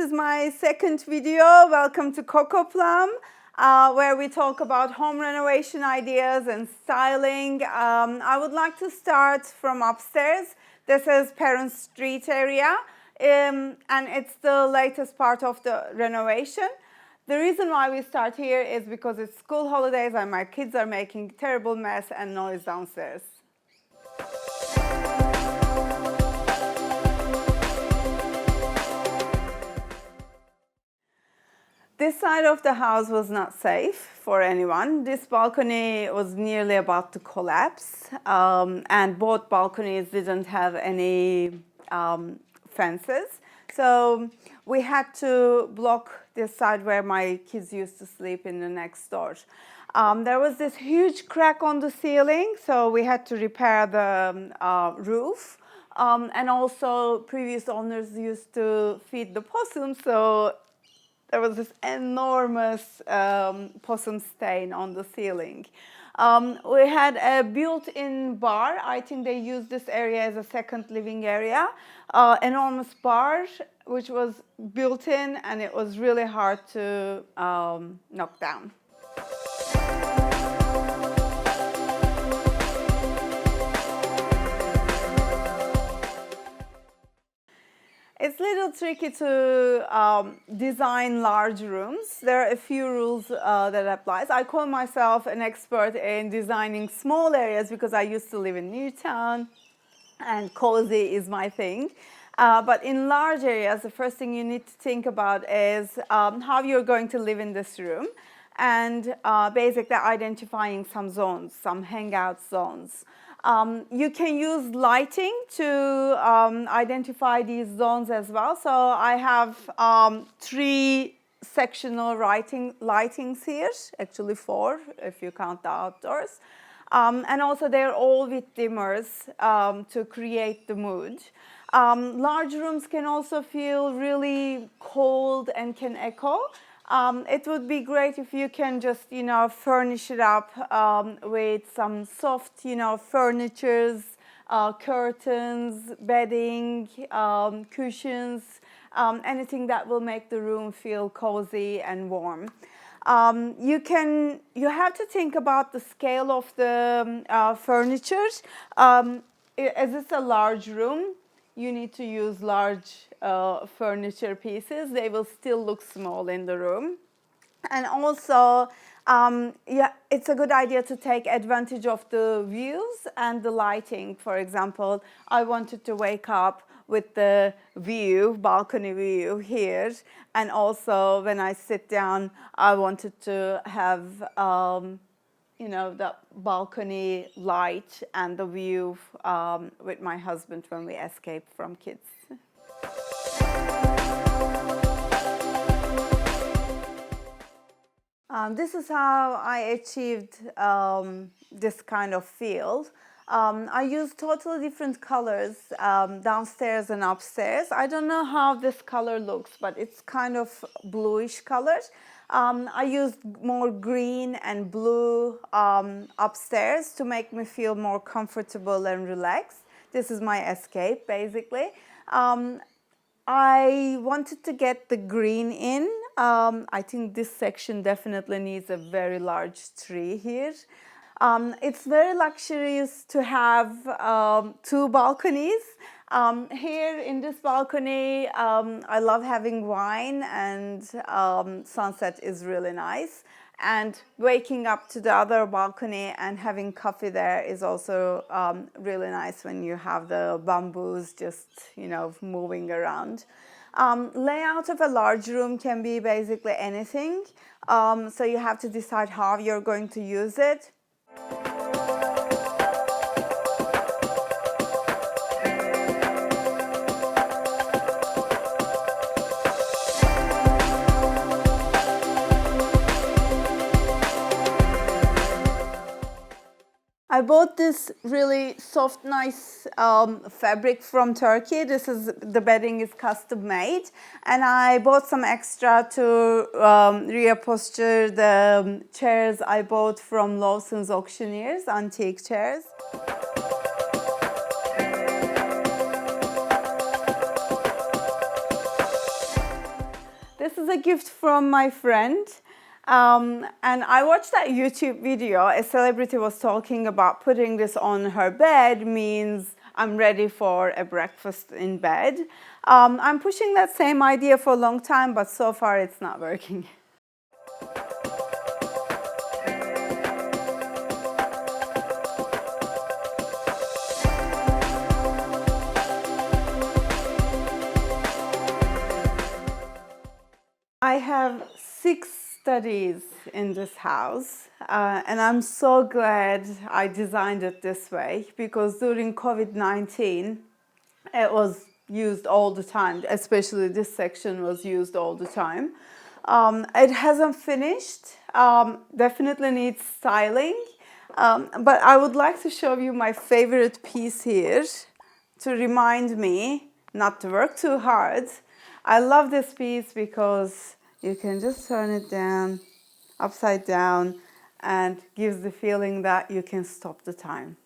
is my second video. Welcome to Cocoplum, where we talk about home renovation ideas and styling. I would like to start from upstairs. This is Parent Street area, and it's the latest part of the renovation. The reason why we start here is because it's school holidays and my kids are making terrible mess and noise downstairs. This side of the house was not safe for anyone. This balcony was nearly about to collapse, and both balconies didn't have any fences. So we had to block this side where my kids used to sleep in the next door. There was this huge crack on the ceiling, so we had to repair the roof. And also, previous owners used to feed the possums, so there was this enormous possum stain on the ceiling. We had a built-in bar. I think they used this area as a second living area. Enormous bar, which was built in, and it was really hard to knock down. It's a little tricky to design large rooms. There are a few rules that applies. I call myself an expert in designing small areas because I used to live in Newtown and cozy is my thing. But in large areas, the first thing you need to think about is how you're going to live in this room and basically identifying some zones, some hangout zones. You can use lighting to identify these zones as well. So I have 3 sectional lightings here, actually 4 if you count the outdoors. And also they're all with dimmers to create the mood. Large rooms can also feel really cold and can echo. It would be great if you can just, furnish it up with some soft, furnitures, curtains, bedding, cushions, anything that will make the room feel cozy and warm. You have to think about the scale of the furniture. As it's a large room, you need to use large furniture pieces. They will still look small in the room. And also, it's a good idea to take advantage of the views and the lighting. For example, I wanted to wake up with the view, balcony view here. And also, when I sit down, I wanted to have the balcony light and the view with my husband when we escaped from kids. This is how I achieved this kind of feel. I used totally different colors downstairs and upstairs. I don't know how this color looks, but it's kind of bluish color. I used more green and blue upstairs to make me feel more comfortable and relaxed. This is my escape, basically. I wanted to get the green in. I think this section definitely needs a very large tree here. It's very luxurious to have 2 balconies. Here in this balcony, I love having wine and sunset is really nice. And waking up to the other balcony and having coffee there is also really nice when you have the bamboos just, moving around. Layout of a large room can be basically anything. So you have to decide how you're going to use it. I bought this really soft, nice fabric from Turkey. The bedding is custom made, and I bought some extra to reupholster the chairs I bought from Lawson's Auctioneers, antique chairs. this is a gift from my friend. And I watched that YouTube video. A celebrity was talking about putting this on her bed means I'm ready for a breakfast in bed. I'm pushing that same idea for a long time, but so far it's not working. I have 6 studies in this house, and I'm so glad I designed it this way because during COVID-19, it was used all the time, especially this section was used all the time. It hasn't finished, definitely needs styling, but I would like to show you my favorite piece here to remind me not to work too hard. I love this piece because you can just turn it down, upside down, and gives the feeling that you can stop the time.